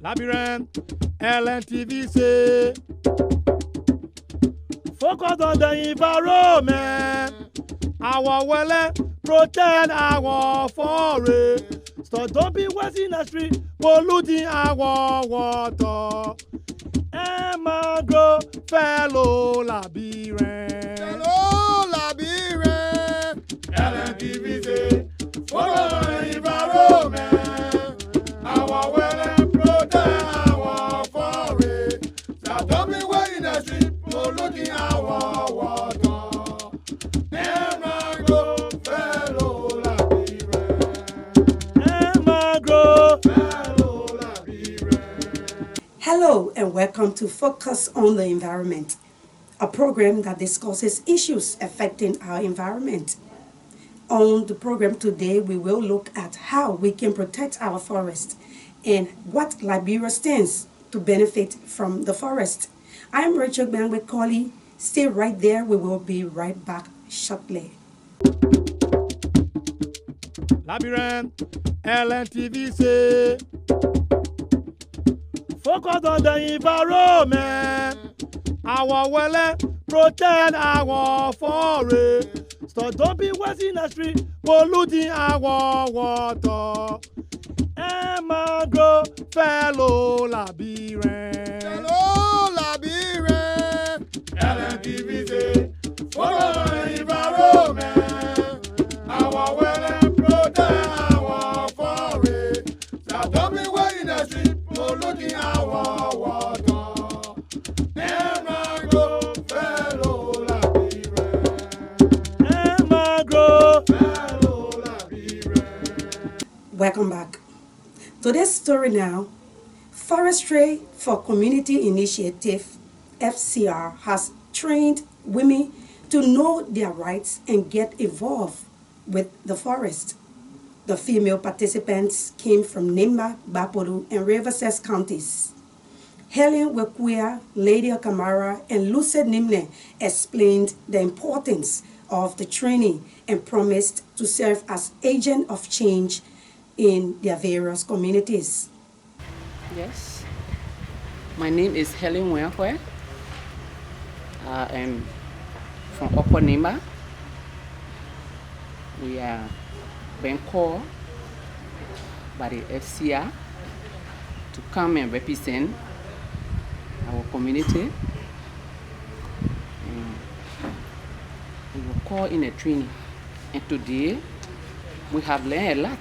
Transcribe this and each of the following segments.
Labyrinth, LNTV say, focus on the environment. Our well protect our forest. So don't be wasting the street, polluting our water. Emma fellow Labyrinth. Hello, Labyrinth. LNTV say, focus on the environment. Our well protect our forest. So don't be wasting the street, polluting our water. Hello and welcome to Focus on the Environment, a program that discusses issues affecting our environment. On the program today, we will look at how we can protect our forest and what Liberia stands to benefit from the forest. I'm Rachel Bangwe-Colley. Stay right there. We will be right back shortly. Labyrinth, LNTV say, focus on the environment. Our well protect our forest. So don't be wasting the street, polluting our water. Emma fellow Labyrinth. Hello, Labyrinth. LNTV say, focus on the environment. Our well protect our forest. So don't be wasting the street, polluting our water. Emma fellow Labyrinth. Emma fellow Labyrinth. Welcome back. Today's story now. Forestry for Community Initiative, FCR, has trained women to know their rights and get involved with the forest. The female participants came from Nimba, Bapodu, and Riverside counties. Helen Wekuya, Lady Kamara, and Luce Nimne explained the importance of the training and promised to serve as agent of change in their various communities. Yes, my name is Helen Wekuya. I am from Upper Nimba. We are being called by the FCR to come and represent our community. And we were called in a training, and today we have learned a lot.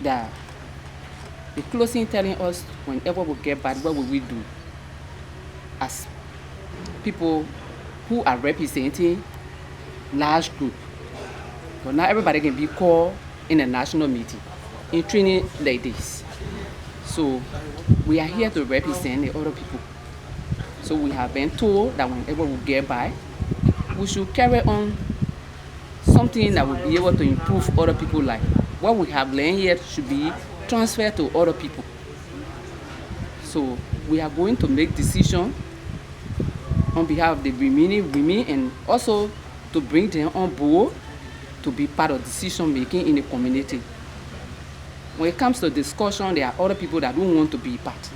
That the closing telling us whenever we get back, what will we do as people who are representing large group. But not everybody can be called in a national meeting in training like this. So we are here to represent the other people. So we have been told that whenever we get by, we should carry on something that will be able to improve other people's life. What we have learned here should be transferred to other people. So we are going to make decisions on behalf of the remaining women and also to bring them on board to be part of decision making in the community. When it comes to discussion, there are other people that don't want to be part.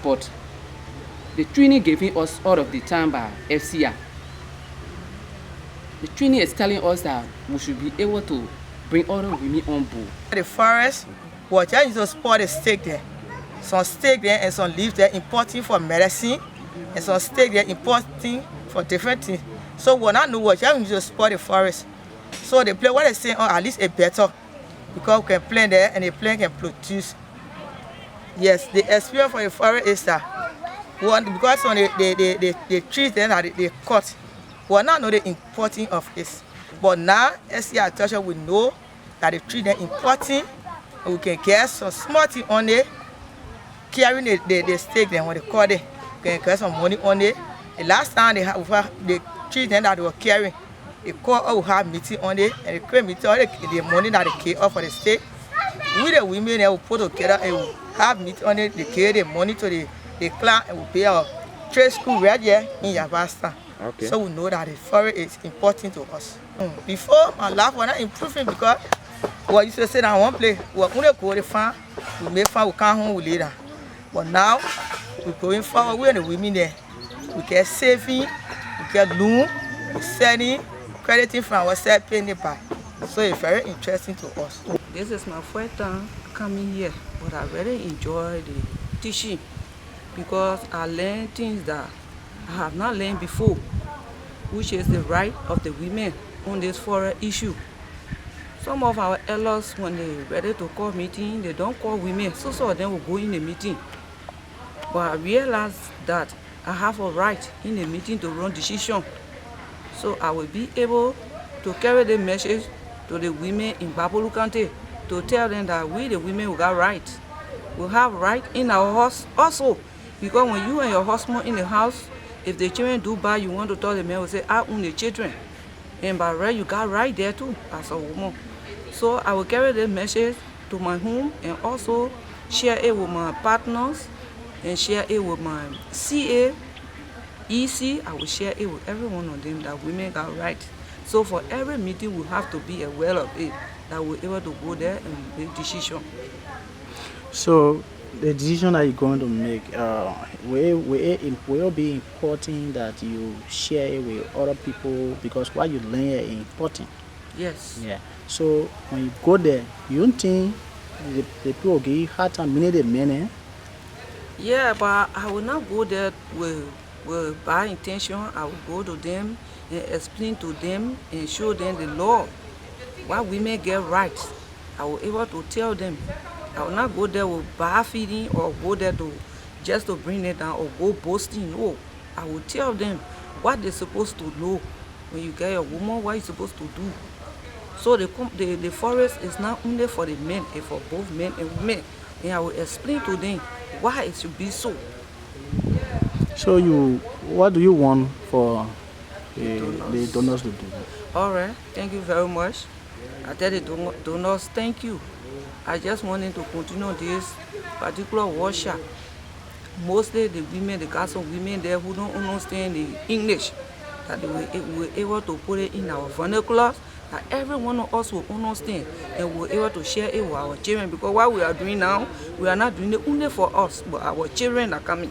But the training given us all of the time by FCR, the training is telling us that we should be able to bring other women on board. The forest, we just need to support the stake there. Some stake there and some leaves there important for medicine, and some stake there important for different things. So we not know what you need to support the forest. So they play what they say, at least a better, because we can plant there and the plant can produce. Yes, the experience for the forest is that one, because on the trees then they cut, we not know the importance of this. But now, SCR Toucher we know that the tree is important, and we can get some small thing on it, carrying the stake then when they cut it, we can get some money on it. The last time they have the tree then that they were carrying, they call all have meeting on it, and they create meeting on the money that they carry off for the stake. We the women they will put together and we have meeting on it, they carry the money to the clan and we pay our trade school right here in Yabasta. Okay. So we know that the forest is important to us. Before, my life was not improving because We used to sit down one place. We only go to farm. We make farm. We come home. We lay down. But now we going forward. We and the women there. We get saving. We get loan. We selling, crediting from ourselves, paying it back. So it's very interesting to us. This is my first time coming here, but I really enjoy the teaching because I learned things that I have not learned before, which is the right of the women on this forest issue. Some of our elders, when they're ready to call meeting, they don't call women. So some of them will go in the meeting. But I realized that I have a right in the meeting to run decision. So I will be able to carry the message to the women in Babolu County to tell them that we, the women, we got rights. We have right in our house also. Because when you and your husband in the house, if the children do bad, you want to tell the man, we say, I own the children. And by right, you got right there too, as a woman. So I will carry the message to my home and also share it with my partners and share it with my CA, EC. I will share it with every one of them that women got right. So for every meeting, we have to be aware of it, that we're able to go there and make decision. So the decision that you're going to make, will it be important that you share it with other people because what you learn is important? Yes. Yeah. So when you go there, you don't think the people will give you hard time, meaning the men? Yeah, but I will not go there with bad intention. I will go to them and explain to them and show them the law, why women get rights. I will able to tell them. I will not go there with bad feeling or go there just to bring it down or go boasting. No, I will tell them what they're supposed to know. When you get a woman, what you're supposed to do. So the forest is not only for the men, it's for both men and women. And I will explain to them why it should be so. So what do you want for the donors to do? All right, thank you very much. I tell the donors, thank you. I just wanted to continue this particular workshop. Mostly the women, the got some women there who don't understand the English, that they were able to put it in our vernacular, that every one of us will understand and we're able to share it with our children. Because what we are doing now, we are not doing it only for us, but our children are coming.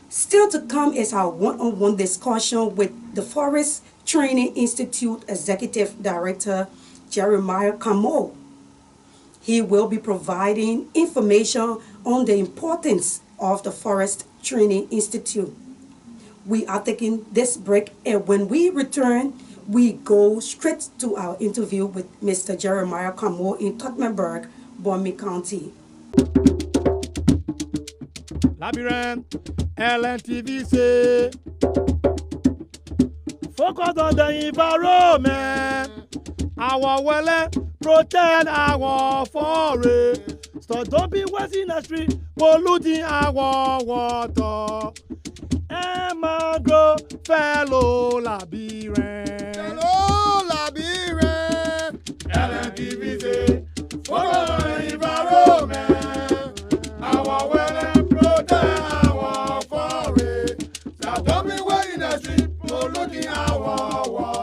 Still to come is our one-on-one discussion with the Forest Training Institute Executive Director, Jeremiah Camo. He will be providing information on the importance of the Forest Training Institute. We are taking this break, and when we return, we go straight to our interview with Mr. Jeremiah Camo in Tottenberg, Bomi County. Labyrinth, LNTV, focus on the environment. Our well protect our forest. So don't be wasting the street, polluting our water. Mangrove, fellow Labyrinth. Fellow Labyrinth, LNTV, focus on the environment. Our well protect our forest. So don't be wasting the street, polluting our water.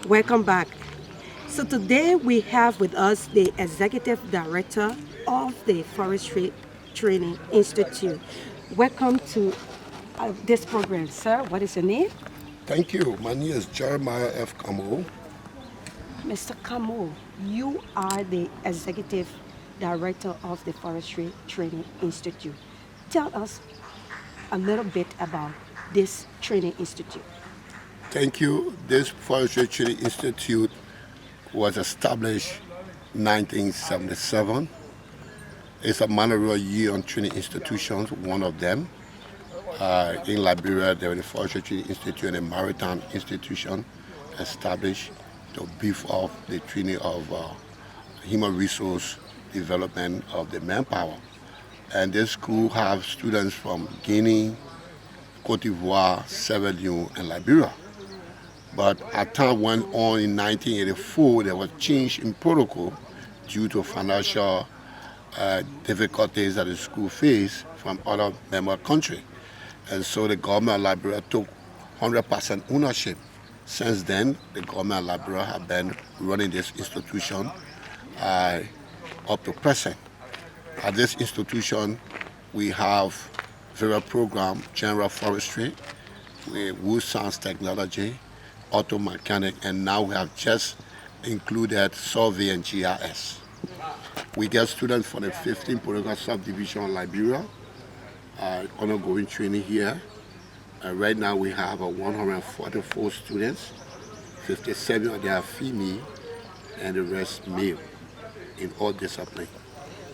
Welcome back. So today we have with us the Executive Director of the Forestry Training Institute. Welcome to this program, sir. What is your name? Thank you. My name is Jeremiah F. Camo. Mr. Camo, you are the Executive Director of the Forestry Training Institute. Tell us a little bit about this training institute. Thank you. This Forestry Training Institute was established in 1977. It's a Monterey year on training institutions, one of them. In Liberia, there was the Forestry Training Institute and a Maritime Institution established to beef up the training of human resource development of the manpower. And this school has students from Guinea, Cote d'Ivoire, Sierra Leone, and Liberia. But as time went on in 1984, there was change in protocol due to financial difficulties that the school faced from other member country. And so the government of Liberia took 100% ownership. Since then, the government of Liberia have been running this institution up to present. At this institution, we have various programs: general forestry, wood science technology, auto mechanic, and now we have just included survey and GIS. We get students from the 15 political subdivision of Liberia, undergoing training here. Right now we have 144 students, 57 of them are female, and the rest male in all disciplines.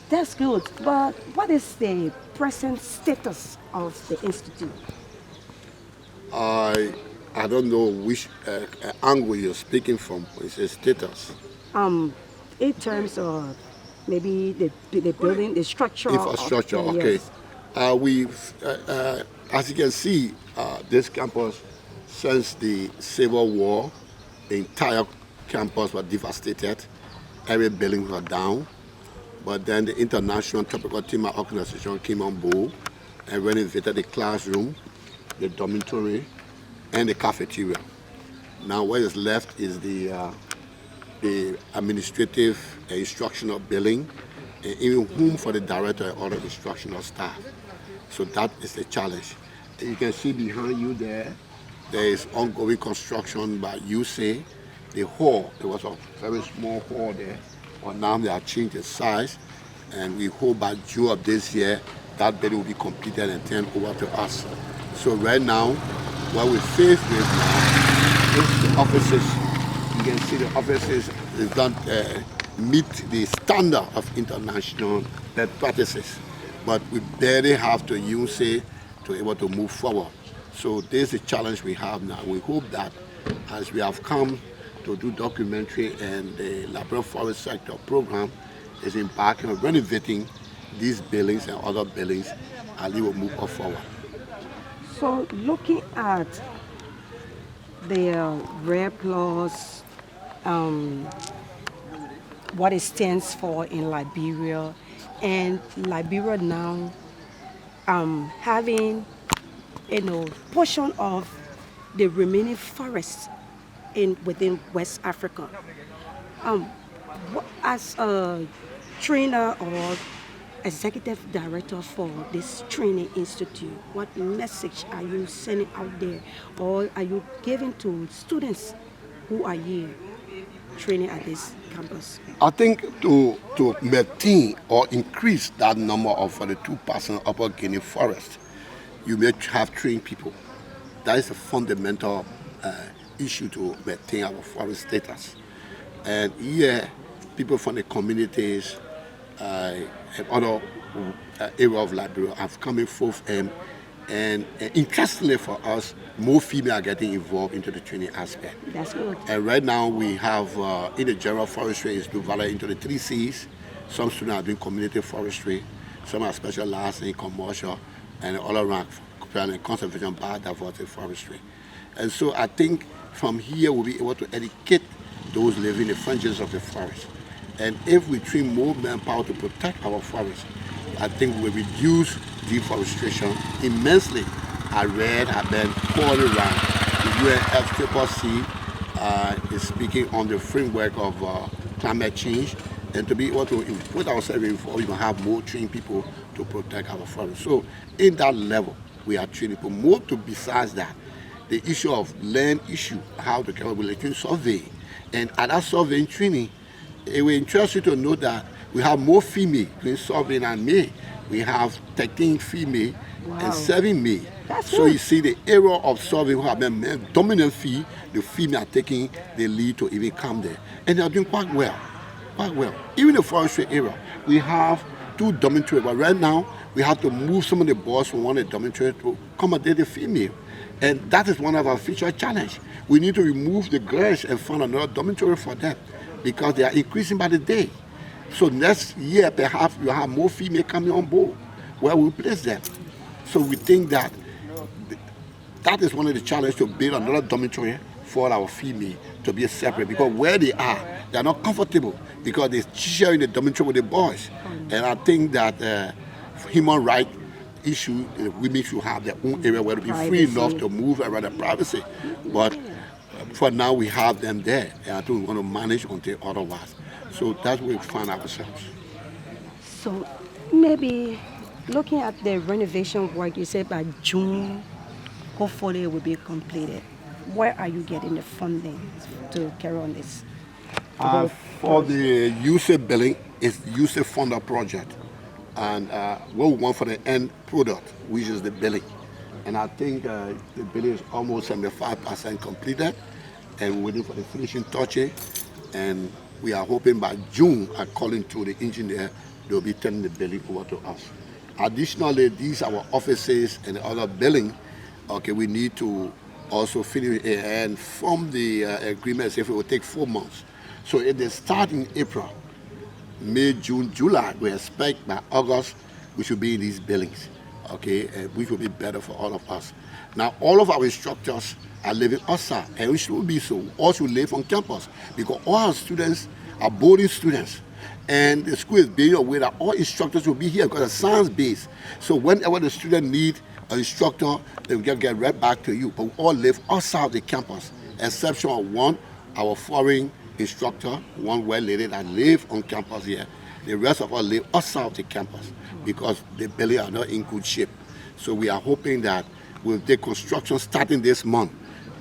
That's good. But what is the present status of the institute? I don't know which angle you're speaking from. It's a status. In terms of maybe the building, the structure. Infrastructure, okay. Yes. As you can see, this campus, since the Civil War, the entire campus was devastated. Every building was down. But then the International Tropical Timber Organization came on board and renovated the classroom, the dormitory, and the cafeteria. Now what is left is the administrative instructional building, and even room for the director and other instructional staff. So that is the challenge. And you can see behind you there is ongoing construction by USAID. The hall, there was a very small hall there, but now they have changed the size, and we hope by June of this year that building will be completed and turned over to us. So right now, what we're faced with now is the offices. You can see the offices don't meet the standard of international best practices, but we barely have to use it to be able to move forward. So this is the challenge we have now. We hope that as we have come to do documentary, and the Liberia Forest Sector program is embarking on renovating these buildings and other buildings, and we will move forward. So looking at the Red Plus, what it stands for in Liberia, and Liberia now having portion of the remaining forests within West Africa. As a trainer or executive director for this training institute, what message are you sending out there, or are you giving to students who are here training at this campus? I think to maintain or increase that number of 42% Upper Guinea forest, you may have trained people. That is a fundamental issue to maintain our forest status. And here, people from the communities and other areas of Liberia have come forth, and interestingly for us, more females are getting involved into the training aspect. That's good. And right now we have in the general forestry institute into the 3 Cs. Some students are doing community forestry, some are specialized in commercial, and all around conservation, biodiversity, forestry. And so I think from here we'll be able to educate those living in the fringes of the forest. And if we train more manpower to protect our forests, I think we will reduce deforestation immensely. I read, I've been calling around the UNFCCC is speaking on the framework of climate change, and to be able to put ourselves involved, we will have more trained people to protect our forests. So in that level, we are training people. More to besides that, the issue of land issue, how to calculate survey. And at that surveying training, it will interest you to know that we have more female doing surveying than male. We have 13 female and 7 male. So good. You see the area of surveying who have been male dominant fee, the female are taking the lead to even come there. And they are doing quite well. Quite well. Even the forestry area, we have 2 dormitories, but right now we have to move some of the boys from one of the dormitories to accommodate the female. And that is one of our future challenges. We need to remove the girls and find another dormitory for them, because they are increasing by the day. So next year, perhaps you have more female coming on board where we place them. So we think that that is one of the challenges, to build another dormitory for our female to be separate, because where they are not comfortable because they're sharing the dormitory with the boys. And I think that human rights issue. Women should have their own area where to be free enough to move around the privacy. But for now, we have them there, and I think we want to manage until otherwise. So that's where we find ourselves. So maybe looking at the renovation work, you said by June, hopefully it will be completed. Where are you getting the funding to carry on this? For the USAID billing, it's USAID Funder project. And what we want for the end product, which is the billing. And I think the billing is almost 75% completed. And we're waiting for the finishing touches. And we are hoping by June, according to the engineer, they'll be turning the billing over to us. Additionally, these are our offices and the other billing. Okay, we need to also finish and from the agreement, if it will take 4 months. So if they start in April, May, June, July, we expect by August we should be in these billings, okay, which will be better for all of us. Now, all of our instructors are living outside, and we should be so. All should live on campus because all our students are boarding students, and the school is being aware that all instructors will be here because it's science-based. So whenever the student needs an instructor, they will get right back to you. But we all live outside the campus, exception of one, our foreign instructor, one well lady that live on campus here. The rest of us live outside the campus because the building are not in good shape. So we are hoping that with the construction starting this month,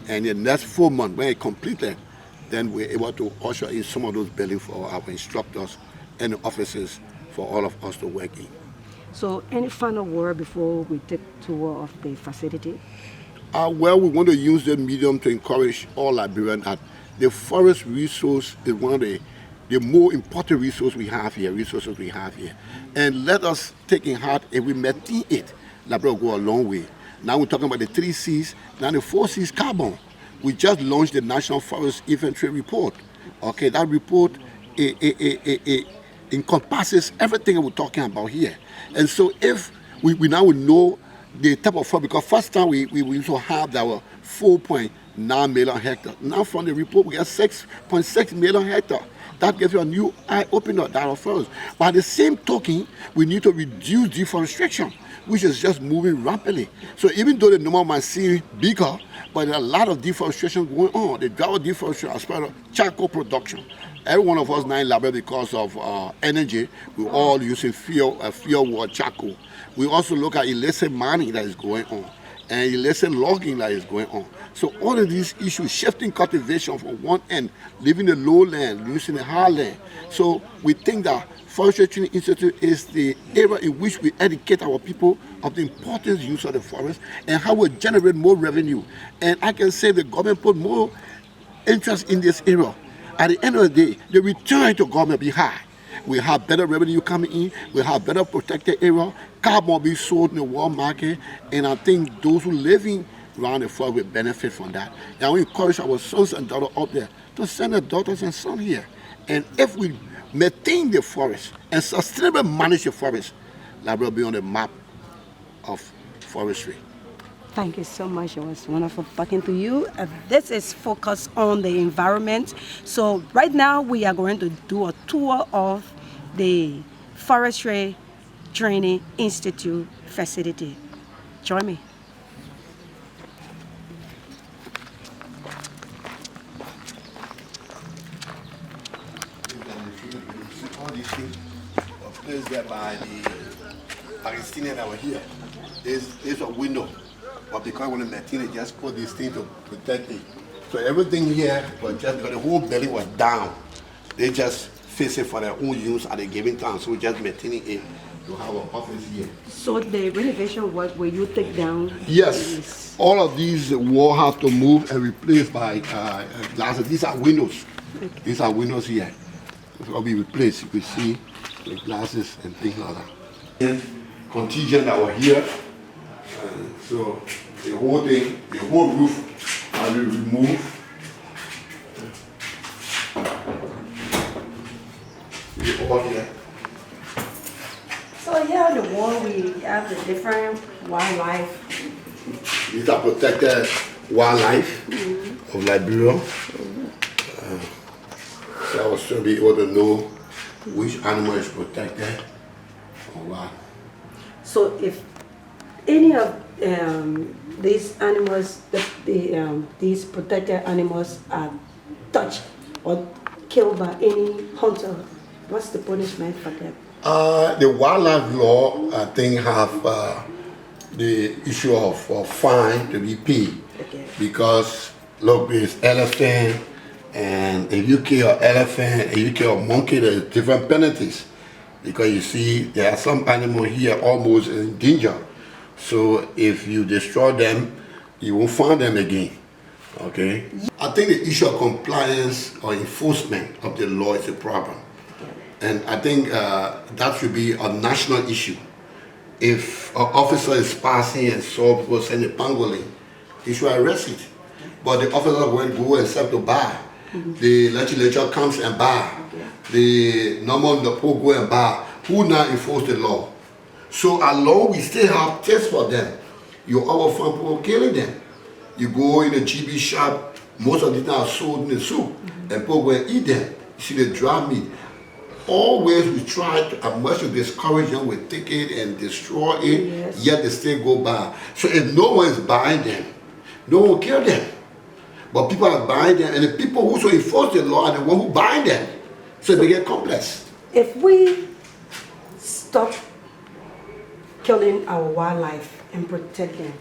and in the next 4 months, when it's completed, then we're able to usher in some of those buildings for our instructors and the offices for all of us to work in. So any final word before we take tour of the facility? Well, we want to use the medium to encourage all Liberians that the forest resource is one of the more important resources we have here. And let us take in heart, if we maintain it, Liberia will go a long way. Now we're talking about the 3 C's, now the 4 C's carbon. We just launched the National Forest Inventory Report. Okay, that report encompasses everything we're talking about here. And so if we now know the type of forest, because first time we used to have our 4.9 million hectares. Now from the report we have 6.6 million hectares. That gives you a new eye opener that our forest. But at the same token, we need to reduce deforestation, which is just moving rapidly. So even though the number might seem bigger, but there are a lot of deforestation going on. The drought deforestation as part of charcoal production. Every one of us now in Liberia, because of energy, we're all using fuel charcoal. We also look at illicit mining that is going on and illicit logging that is going on. So all of these issues, shifting cultivation from one end, leaving the lowland, using the highland. So we think that Forestry Training Institute is the area in which we educate our people of the important use of the forest and how we generate more revenue. And I can say the government put more interest in this area. At the end of the day, the return to government will be high. We have better revenue coming in, we have better protected area, carbon will be sold in the world market, and I think those who live in around the forest will benefit from that. And we encourage our sons and daughters up there to send their daughters and sons here. And if we maintain the forest and sustainably manage the forest, Liberia will be on the map of forestry. Thank you so much. It was wonderful talking to you. This is focused on the environment. So right now we are going to do a tour of the Forestry Training Institute facility. Join me. All these things are placed there by the Palestinians that were here. There's a window. But because I want to maintain it, just put these things to protect it. So everything here was just because the whole building was down. They just fix it for their own use at a given time. So we're just maintaining it to have an office here. So the renovation work, will you take down? Yes. All of these walls have to move and replaced by glasses. These are windows. Okay. These are windows here. It will be replaced. You can see the glasses and things like that. And contingent that were here. So the whole thing, the whole roof has been removed. Over here. So here on the wall we have the different wildlife. These are protected wildlife of Liberia. So I will still be able to know which animal is protected or what. So if any of these animals, these protected animals, are touched or killed by any hunter, what's the punishment for them? The wildlife law, I think, have the issue of fine to be paid. Okay. Because, look, there's elephant, and if you kill an elephant and you kill a monkey, there's different penalties. Because you see, there are some animals here almost in danger. So if you destroy them, you won't find them again. Okay? I think the issue of compliance or enforcement of the law is a problem. And I think that should be a national issue. If an officer is passing and saw people sending pangolin, he should arrest it. But the officer won't go except to buy. The legislature comes and buy. The normal Napo go and buy. Who now enforce the law? So along we still have tests for them. You always find people killing them. You go in a GB shop, most of them are sold in the soup, and people go and eat them. You see the dry meat. Always we try to, as much to discourage them, we take it and destroy it, Yes. yet they still go by. So if no one is buying them, no one will kill them. But people are buying them, and the people who so enforce the law are the ones who buy them. So they get complex. If we stop killing our wildlife and protect them,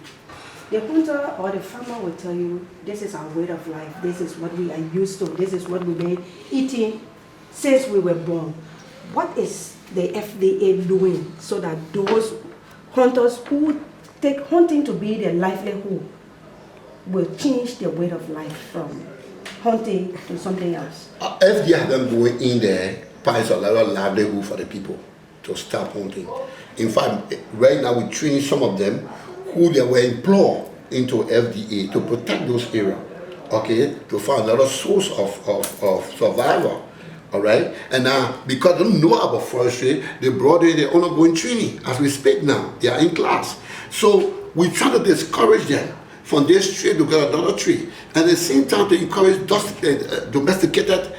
the hunter or the farmer will tell you, this is our way of life, this is what we are used to, this is what we've been eating since we were born. What is the FDA doing so that those hunters who take hunting to be their livelihood will change their way of life from hunting to something else? FDA have them going in there, provides a lot of livelihood for the people to stop hunting. In fact, right now we're training some of them who they were employed into FDA to protect those areas, okay, to find another source of survival. All right, and now because they don't know about forestry, they brought in their ongoing training. As we speak now, they are in class. So we try to discourage them from this tree to get another tree, and at the same time to encourage domesticated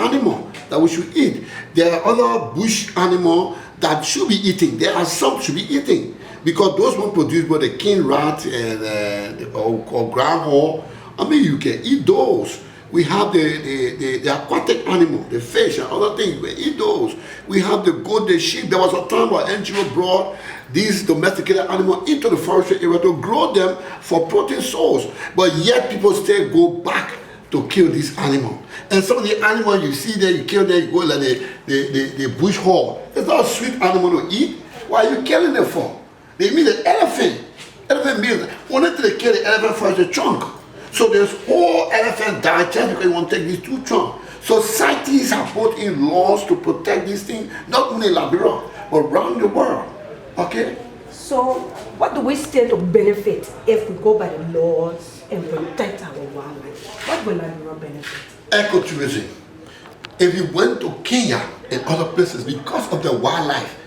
animal that we should eat. There are other bush animal that should be eating. There are some should be eating because those ones produced by the king rat and or groundhog. I mean, you can eat those. We have the aquatic animal, the fish and other things. We eat those. We have the goat, the sheep. There was a time where NGO brought these domesticated animals into the forestry area to grow them for protein source. But yet people still go back to kill these animals. And some of the animals you see there, you kill them, you go like the bush hog. It's not a sweet animal to eat. Why are you killing them for? They mean the elephant. Elephant means only they kill the elephant for the trunk. So there's whole elephant diet just because you want to take these two trunks. So scientists have put in laws to protect these things, not only in Liberia, but around the world. Okay? So what do we stand to benefit if we go by the laws and protect our wildlife? What will Liberia benefit? Ecotourism. If you went to Kenya and other places, because of the wildlife,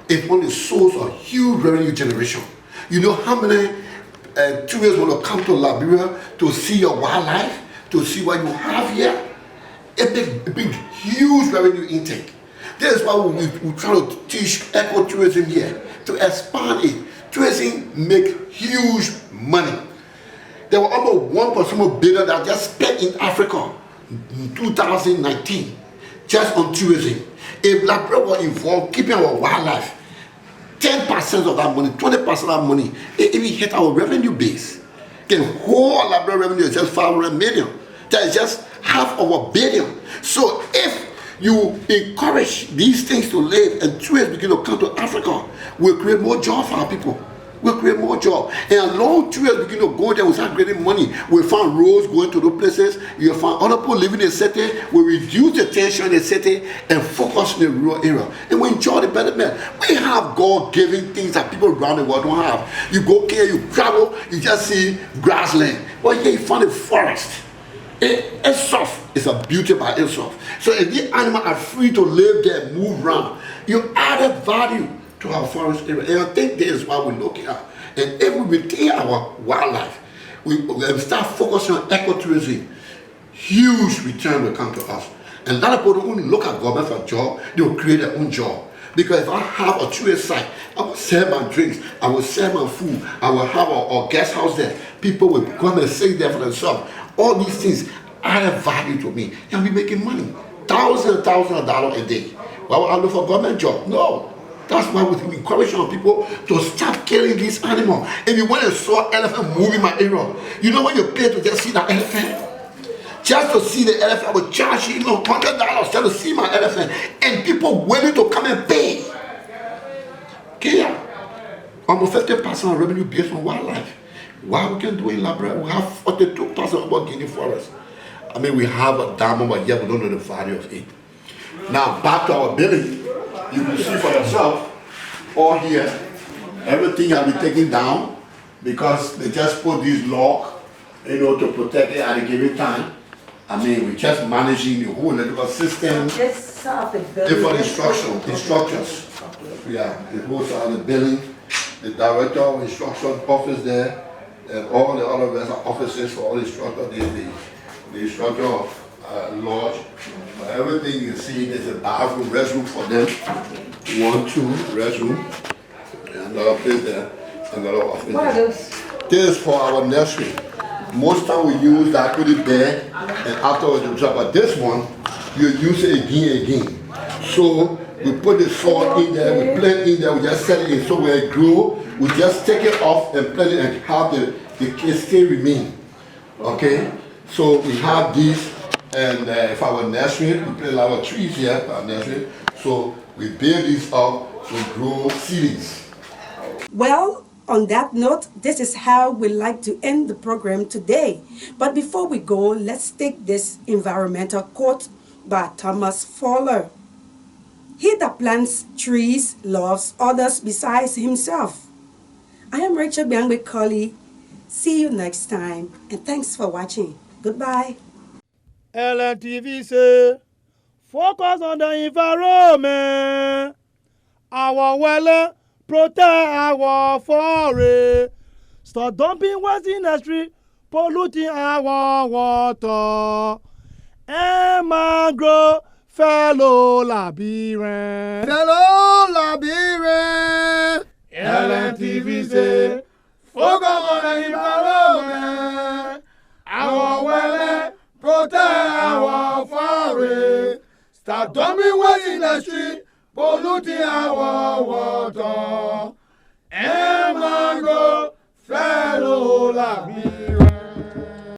it's one of the source of huge revenue generation. You know how many tourists want to come to Liberia to see your wildlife, to see what you have here? A big, huge revenue intake. That is why we try to teach ecotourism here, to expand it. Tourism make huge money. There were almost 1.7 billion that just spent in Africa in 2019, just on tourism. If Liberia were involved keeping our wildlife, 10% of that money, 20% of that money, it will hit our revenue base. The whole Liberia revenue is just 500 million. That is just half of a billion. So if you encourage these things to live and tourists begin to come to Africa, we'll create more jobs for our people. We'll create more jobs. And along tourists begin to go there, we'll start creating money. We'll find roads going to those places. You'll find other people living in the city. We'll reduce the tension in the city and focus in the rural area. And we enjoy the benefit. We have God-given things that people around the world don't have. You go here, you travel, you just see grassland. Well, here you find a forest. It's soft. It's a beauty by itself. So if the animals are free to live there, move around, you added value to our forest area. And I think this is what we're looking at. And if we retain our wildlife, we start focusing on ecotourism, huge return will come to us. And a lot of people don't only look at government for a job, they will create their own job. Because if I have a trade site, I will sell my drinks, I will sell my food, I will have a guest house there. People will come and stay there for themselves. All these things add value to me, and we making money. Thousands of dollars a day. Why would I look for a government job? No. That's why we encourage people to stop killing these animals. If you went and saw an elephant move in my area, you know what you pay to just see that elephant? Just to see the elephant, I would charge you $100 just to see my elephant. And people willing to come and pay. Kenya, almost 50% of revenue based on wildlife. Why we can do in Liberia? We have 42% about Guinea forest. I mean, we have a diamond, but yet we don't know the value of it. Now, back to our building. You can see for yourself, all here, everything has been taken down because they just put this lock, to protect it at a given time. I mean, we're just managing the whole electrical system, different instructions. Yeah, the whole side of the building, the director of instruction office there, and all the other rest of offices for all the instructors, the instructor of lodge. Everything you see is a bathroom, restroom for them. 1, 2, restroom. Another place there, another office. What are those? This is for our nursery. Most time we use that, put it there, and afterwards you drop. But this one, you use it again. So we put the soil in there, we plant in there, we just set it in. So when it grow, we just take it off and plant it and have the kids still remain. Okay? So we have this. And for our nursery, we plant a lot of trees here for our nursery. So we build this up to grow seedlings. Well, on that note, this is how we like to end the program today. But before we go, let's take this environmental quote by Thomas Fowler. He that plants trees loves others besides himself. I am Rachel Biangwe Colley. See you next time, and thanks for watching. Goodbye. LNTV say, focus on the environment. Our well, protect our forest. Stop dumping waste in the street, polluting our water. And mangrove, fellow labyrinth. LNTV say, focus on the environment. Our well, protect our forest. Stop dumping waste in the street, polluting our water. And mangrove, fellow labyrinth.